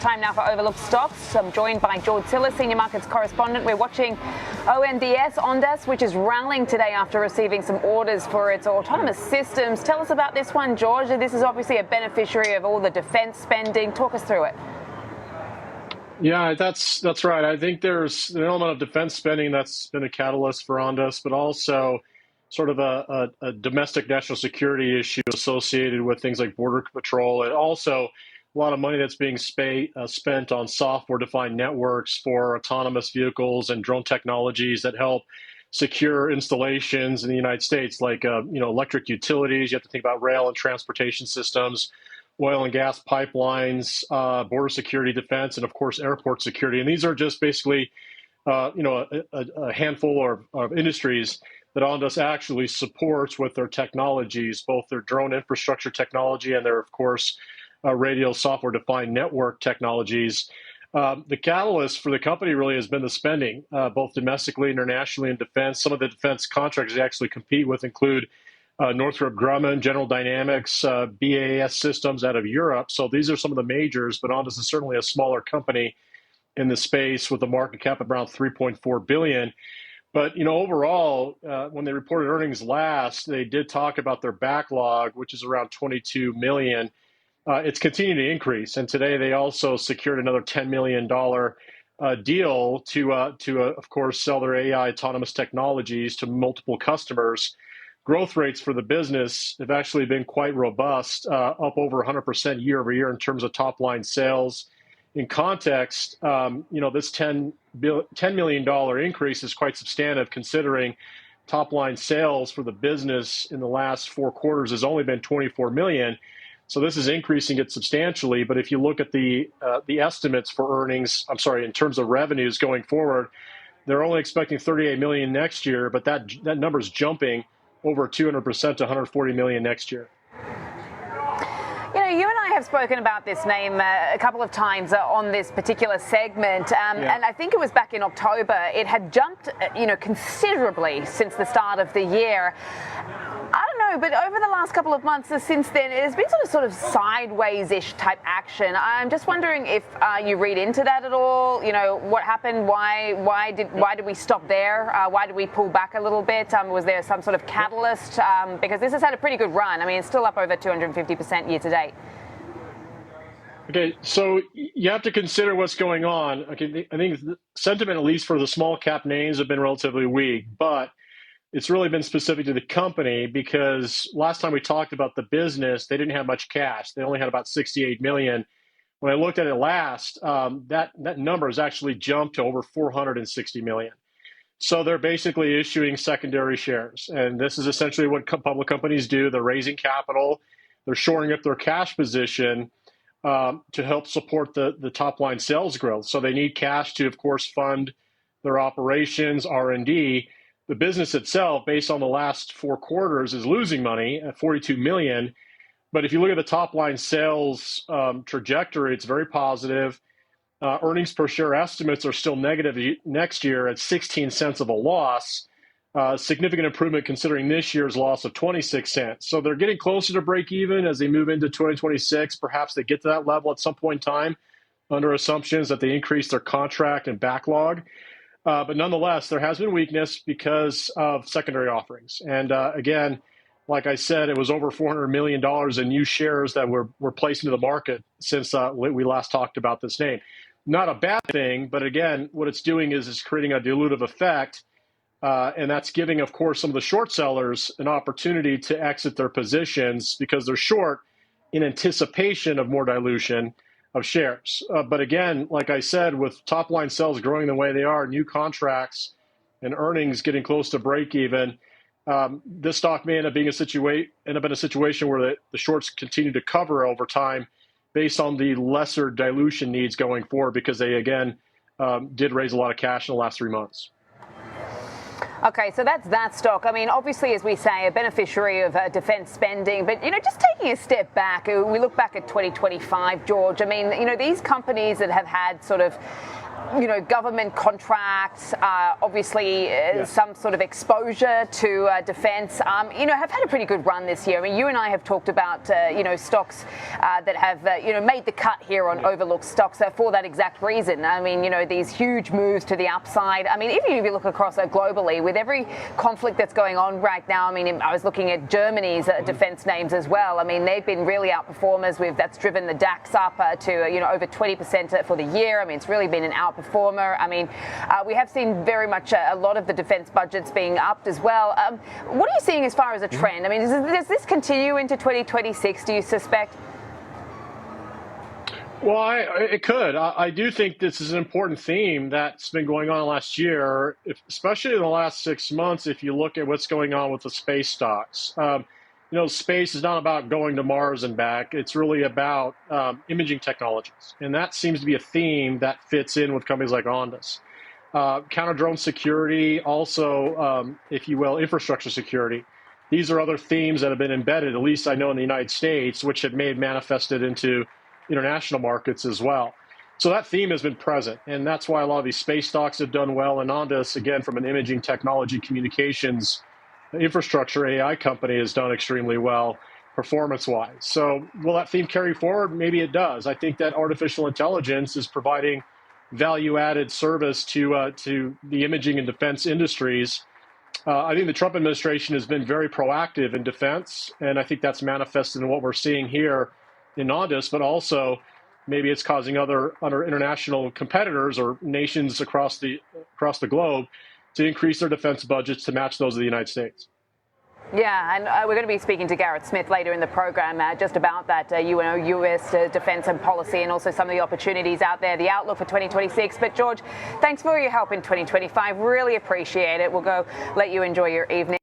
time now for Overlooked Stocks. I'm joined by Tsilis, Senior Markets Correspondent. We're watching ONDS, Ondas, which is rallying today after receiving some orders for its autonomous systems. Tell us about this one, George. This is obviously a beneficiary of all the defense spending. Talk us through it. Yeah, that's right. I think there's an element of defense spending that's been a catalyst for Ondas, but also sort of a domestic national security issue associated with things like border patrol, and also a lot of money that's being spent on software-defined networks for autonomous vehicles and drone technologies that help secure installations in the United States, like electric utilities. You have to think about rail and transportation systems, oil and gas pipelines, border security, defense, and of course airport security. And these are just basically a handful of industries that Ondas actually supports with their technologies, both their drone infrastructure technology and their, of course, radio software-defined network technologies. The catalyst for the company really has been the spending, both domestically, internationally, and defense. Some of the defense contracts they actually compete with include Northrop Grumman, General Dynamics, BAS Systems out of Europe. So these are some of the majors, but Ondas is certainly a smaller company in the space with a market cap of around $3.4 billion. But, overall, when they reported earnings last, they did talk about their backlog, which is around 22 million. It's continuing to increase. And today they also secured another $10 million deal to, of course, sell their AI autonomous technologies to multiple customers. Growth rates for the business have actually been quite robust, up over 100% year over year in terms of top line sales. In context, this $10 million increase is quite substantive, considering top line sales for the business in the last 4 quarters has only been 24 million. So this is increasing it substantially. But if you look at the estimates for earnings, in terms of revenues going forward, they're only expecting 38 million next year, but that number is jumping over 200% to 140 million next year. You and I have spoken about this name a couple of times on this particular segment, and I think it was back in October. It had jumped, considerably since the start of the year. I don't know, but over the last couple of months since then, it has been sort of sideways-ish type action. I'm just wondering if you read into that at all. What happened? Why did we stop there? Why did we pull back a little bit? Was there some sort of catalyst? Because this has had a pretty good run. I mean, it's still up over 250% year to date. Okay, so you have to consider what's going on. Okay, I think the sentiment, at least for the small cap names, have been relatively weak, but it's really been specific to the company because last time we talked about the business, they didn't have much cash. They only had about 68 million. When I looked at it last, that number has actually jumped to over 460 million. So they're basically issuing secondary shares. And this is essentially what public companies do. They're raising capital. They're shoring up their cash position to help support the top line sales growth. So they need cash to, of course, fund their operations, R&D. The business itself, based on the last 4 quarters, is losing money at 42 million. But if you look at the top line sales trajectory, it's very positive. Earnings per share estimates are still negative next year at 16 cents of a loss. Significant improvement considering this year's loss of 26 cents. So they're getting closer to break even as they move into 2026. Perhaps they get to that level at some point in time under assumptions that they increase their contract and backlog. But nonetheless, there has been weakness because of secondary offerings. And again, like I said, it was over $400 million in new shares that were placed into the market since we last talked about this name. Not a bad thing, but again, what it's doing is creating a dilutive effect. And that's giving, of course, some of the short sellers an opportunity to exit their positions because they're short in anticipation of more dilution of shares. But again, like I said, with top line sales growing the way they are, new contracts and earnings getting close to break even, this stock may end up being in a situation where the shorts continue to cover over time based on the lesser dilution needs going forward because they, again, did raise a lot of cash in the last 3 months. Okay, so that's that stock. I mean, obviously, as we say, a beneficiary of defense spending. But, just taking a step back, we look back at 2025, George. I mean, these companies that have had sort of government contracts, obviously some sort of exposure to defence, have had a pretty good run this year. I mean, you and I have talked about, stocks that have, made the cut here on overlooked stocks for that exact reason. I mean, these huge moves to the upside. I mean, even if you look across globally, with every conflict that's going on right now, I mean, I was looking at Germany's defence names as well. I mean, they've been really outperformers. That's driven the DAX up to, over 20% for the year. I mean, it's really been an outperformer. I mean, we have seen very much a lot of the defence budgets being upped as well. What are you seeing as far as a trend? I mean, does this continue into 2026, do you suspect? Well, it could. I do think this is an important theme that's been going on last year, especially in the last 6 months, if you look at what's going on with the space stocks. Space is not about going to Mars and back. It's really about imaging technologies. And that seems to be a theme that fits in with companies like Ondas. Counter-drone security, also, if you will, infrastructure security. These are other themes that have been embedded, at least I know in the United States, which have manifested into international markets as well. So that theme has been present, and that's why a lot of these space stocks have done well. And Ondas, again, from an imaging technology communications infrastructure AI company, has done extremely well performance-wise. So will that theme carry forward? Maybe it does. I think that artificial intelligence is providing value-added service to the imaging and defense industries. I think the Trump administration has been very proactive in defense, and I think that's manifested in what we're seeing here in Ondas, but also maybe it's causing other international competitors or nations across the globe to increase their defense budgets to match those of the United States. Yeah, and we're going to be speaking to Garrett Smith later in the program just about that, U.S. defense and policy, and also some of the opportunities out there, the outlook for 2026. But George, thanks for your help in 2025. Really appreciate it. We'll go let you enjoy your evening.